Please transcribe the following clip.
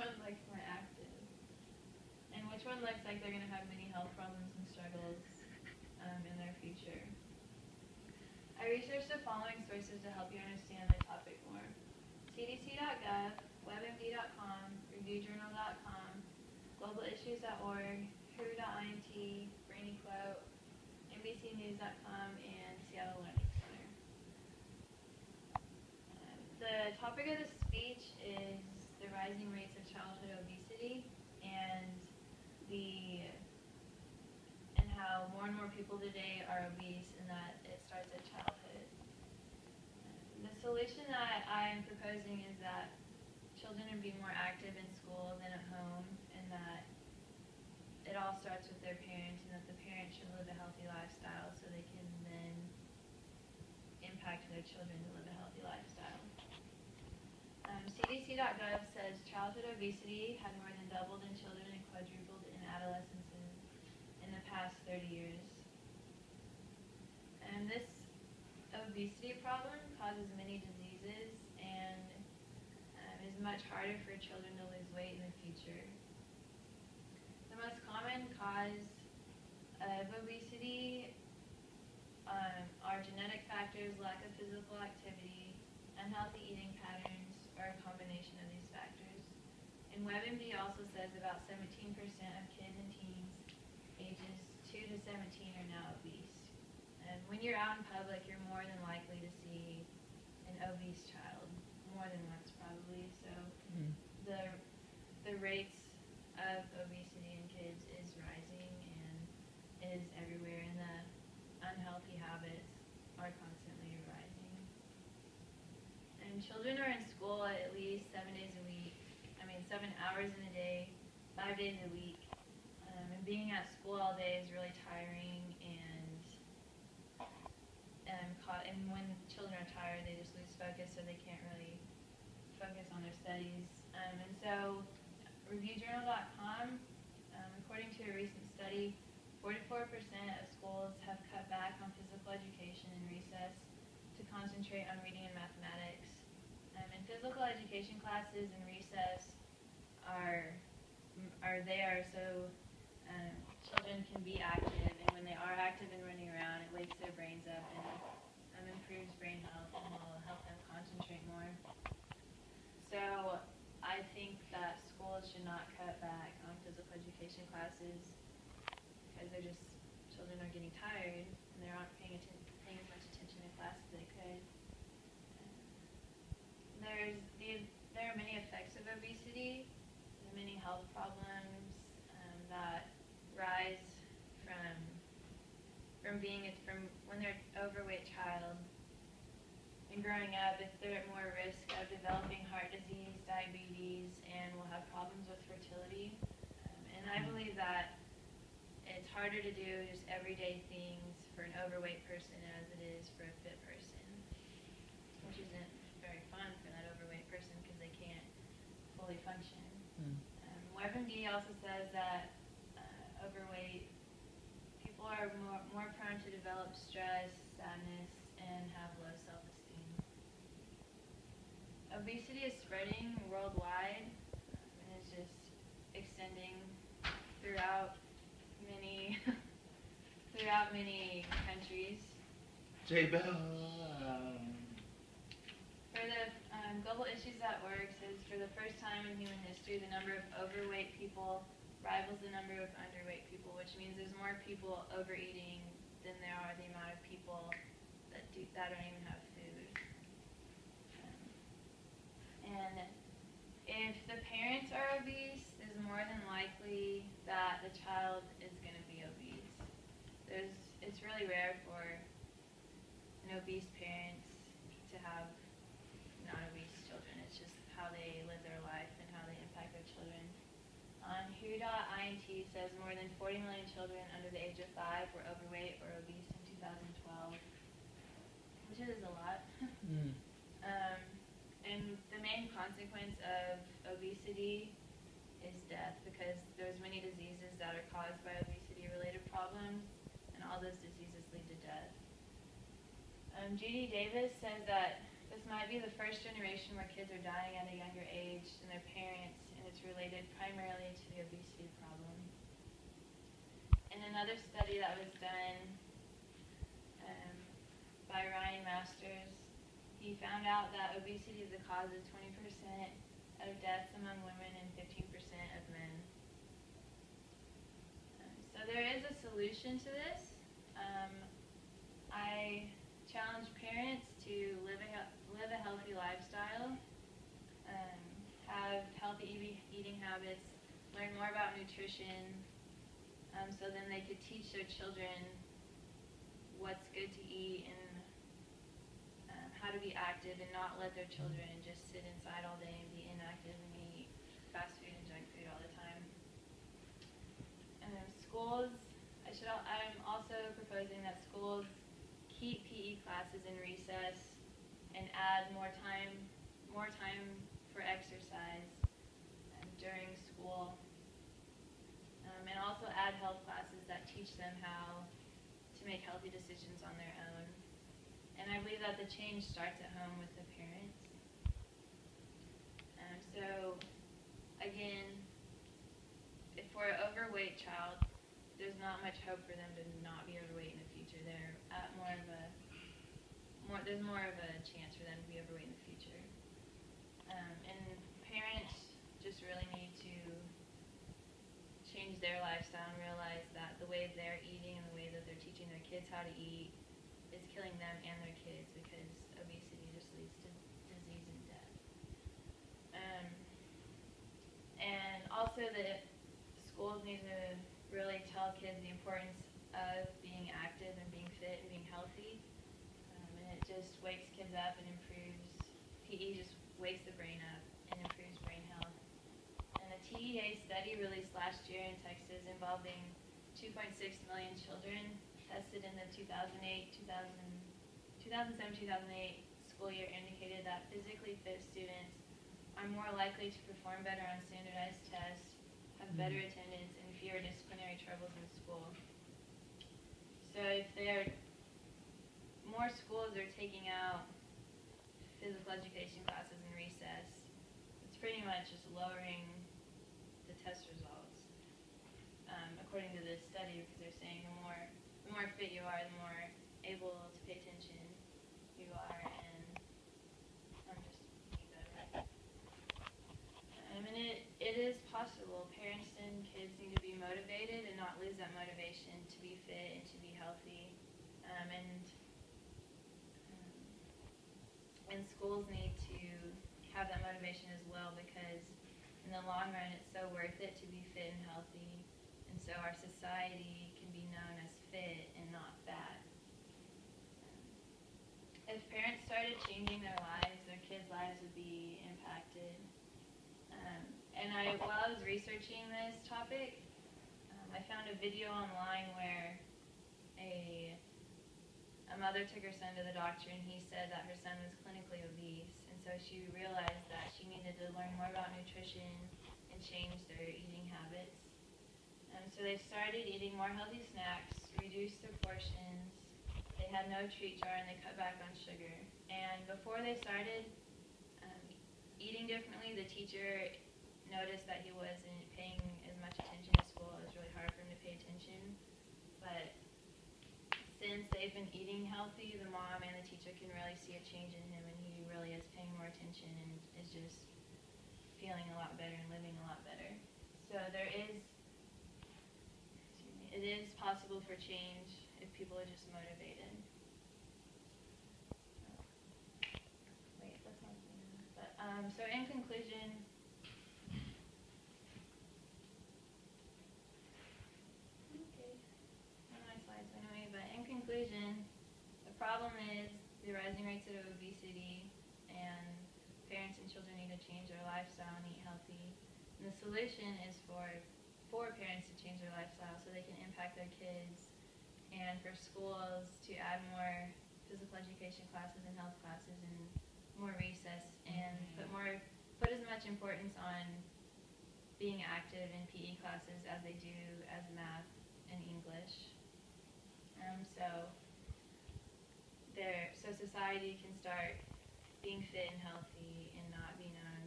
one looks more active? And which one looks like they're going to have many health problems and struggles in their future? I researched the following sources to help you understand the topic more: cdc.gov, webmd.com, reviewjournal.com, globalissues.org, who.int, Brainy Quote, NBCnews.com, and Seattle Learning Center. The topic of the speech is the rising rates of childhood obesity and how more and more people today are obese and that it starts at childhood. The solution that I am proposing is that children would be more active in school than at home, and that it all starts with their parents, and that the parents should live a healthy lifestyle so they can then impact their children to live a healthy lifestyle. CDC.gov says childhood obesity had more than doubled in children and quadrupled in adolescents in the past 30 years. And this obesity problem causes many diseases and is much harder for children to lose weight in the future. The most common cause of obesity are genetic factors, lack of physical activity, unhealthy eating patterns, or a combination of these factors. And WebMD also says about 17% of kids and teens ages 2 to 17 are now obese. And when you're out in public, you're more than likely to see an obese child, more than once probably. So the rates of obesity in kids is rising and is everywhere, and the unhealthy habits are constantly rising. And children are in school at least 7 days a week. 7 hours in a day, 5 days a week. And being at school all day is really tiring, and when children are tired, they just lose focus, so they can't really focus on their studies. And so, reviewjournal.com, according to a recent study, 44% of schools have cut back on physical education in recess to concentrate on reading and mathematics. And physical education classes in recess are there so children can be active, and when they are active and running around, it wakes their brains up and improves brain health and will help them concentrate more. So I think that schools should not cut back on physical education classes because children are getting tired and they aren't paying as much attention in class as they could. There are many effects of obesity, many health problems that rise from when they're an overweight child and growing up. If they're at more risk of developing heart disease, diabetes, and will have problems with fertility. And I believe that it's harder to do just everyday things for an overweight person as it is for a fit person, which isn't very fun for that overweight person because they can't fully function. WebMD also says that overweight people are more prone to develop stress, sadness, and have low self-esteem. Obesity is spreading worldwide and is just extending throughout many countries. J-Bell. For the globalissues.org says, for the first time in human history, the number of overweight people rivals the number of underweight people, which means there's more people overeating than there are the amount of people that don't even have food. And if the parents are obese, it's more than likely that the child is going to be obese. It's really rare for an obese parents to have non-obese children. It's just how they live their life and how they impact their children. Who.int says more than 40 million children under the age of 5 were overweight or obese in 2012, which is a lot. And the main consequence of obesity is death, because there's many diseases that are caused by obesity-related problems, and all those diseases lead to death. Judy Davis says that this might be the first generation where kids are dying at a younger age than their parents, and it's really related primarily to the obesity problem. In another study that was done by Ryan Masters, he found out that obesity is the cause of 20% of deaths among women and 15% of men. So there is a solution to this. I challenge parents to live a healthy lifestyle, have healthy eating habits, learn more about nutrition, so then they could teach their children what's good to eat and how to be active, and not let their children just sit inside all day and be inactive and eat fast food and junk food all the time. Schools, I'm also proposing that schools keep PE classes in recess and add more time for exercise during school, and also add health classes that teach them how to make healthy decisions on their own. And I believe that the change starts at home with the parents. So again, if for an overweight child, there's not much hope for them to not be overweight in the future. They're at there's more of a chance for them to be overweight in the future. And parents just really need to change their lifestyle and realize that the way they're eating and the way that they're teaching their kids how to eat is killing them and their kids, because obesity just leads to disease and death. And also that schools need to really tell kids the importance of being active and being fit and being healthy. And it just wakes kids up and improves, PE just wakes the brain up and improves brain health. And a TEA study released last year in Texas involving 2.6 million children tested in the 2007-2008 school year indicated that physically fit students are more likely to perform better on standardized tests, have better attendance, and fewer disciplinary troubles in school. So if more schools are taking out physical education classes in recess, it's pretty much just lowering the test results, according to this study, because they're saying the more fit you are, the more able to pay attention you are, and just be better. And it is possible. Parents and kids need to be motivated and not lose that motivation to be fit and to be healthy. And schools need to have that motivation as well, because in the long run it's so worth it to be fit and healthy, and so our society can be known as fit and not fat. If parents started changing their lives, their kids' lives would be impacted. And while I was researching this topic, I found a video online where a mother took her son to the doctor, and he said that her son was clinically obese, and so she realized that she needed to learn more about nutrition and change their eating habits. So they started eating more healthy snacks, reduced their portions, they had no treat jar, and they cut back on sugar. And before they started eating differently, the teacher noticed that he wasn't paying as much attention to school. It was really hard for him to pay attention. But since they've been eating healthy, the mom and the teacher can really see a change in him, and he really is paying more attention and is just feeling a lot better and living a lot better. So it is possible for change if people are just motivated. That's not but so in conclusion, the problem is the rising rates of obesity, and parents and children need to change their lifestyle and eat healthy. And the solution is for parents to change their lifestyle so they can impact their kids, and for schools to add more physical education classes and health classes and more recess, and put as much importance on being active in PE classes as they do as math and English. So society can start being fit and healthy and not be known